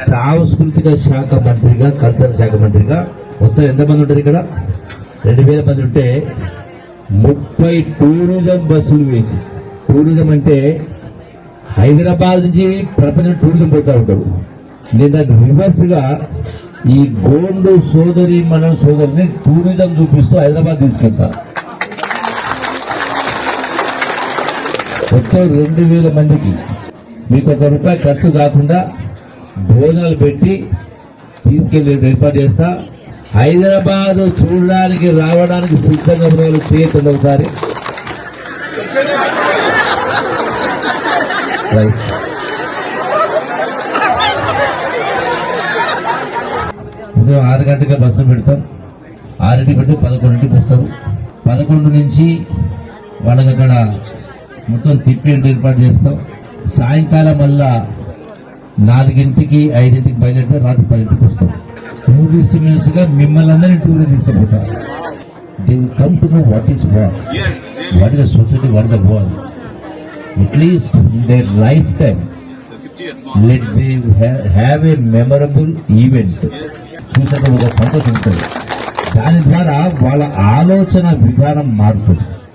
సాంస్కృతిక శాఖ మంత్రిగా, కల్చర్ శాఖ మంత్రిగా మొత్తం ఎంతమంది ఉంటారు ఇక్కడ? 2000 మంది ఉంటే 30 టూరిజం బస్సులు వేసి, టూరిజం అంటే హైదరాబాద్ నుంచి ప్రపంచం టూరిజం పోతా ఉంటారు. నేను దాన్ని రివర్స్ గా ఈ గోండు సోదరి మన సోదరిని టూరిజం చూపిస్తూ హైదరాబాద్ తీసుకెళ్తా. మొత్తం 2000 మందికి మీకు ₹1 ఖర్చు కాకుండా భోజనాలు పెట్టి తీసుకెళ్లి ఏర్పాటు చేస్తా. హైదరాబాద్ చూడడానికి రావడానికి సిద్ధంగా ఉన్న వాళ్ళు చేయకుండా ఒకసారి ఉదయం 6 గంటలకి బస్సులు పెడతాం. 6 పెట్టి 11 వస్తారు. 11 నుంచి వాళ్ళకి అక్కడ మొత్తం తిప్పి ఏర్పాటు చేస్తాం. సాయంకాలం మళ్ళా 4కి 5కి బయలుదేరితే రాత్రి 10కి వస్తాం. టూరిస్ట్ మినిస్టర్ గా మిమ్మల్ని అందరినీ టూర్ తీసుకుపోతారు. They will come to know what is what, what is the society, what is the world. At least in their life time let they have a memorable event. చూసినప్పుడు ఒక సంతోషం ఉంటుంది. దాని ద్వారా వాళ్ళ ఆలోచన విధానం మారుతుంది.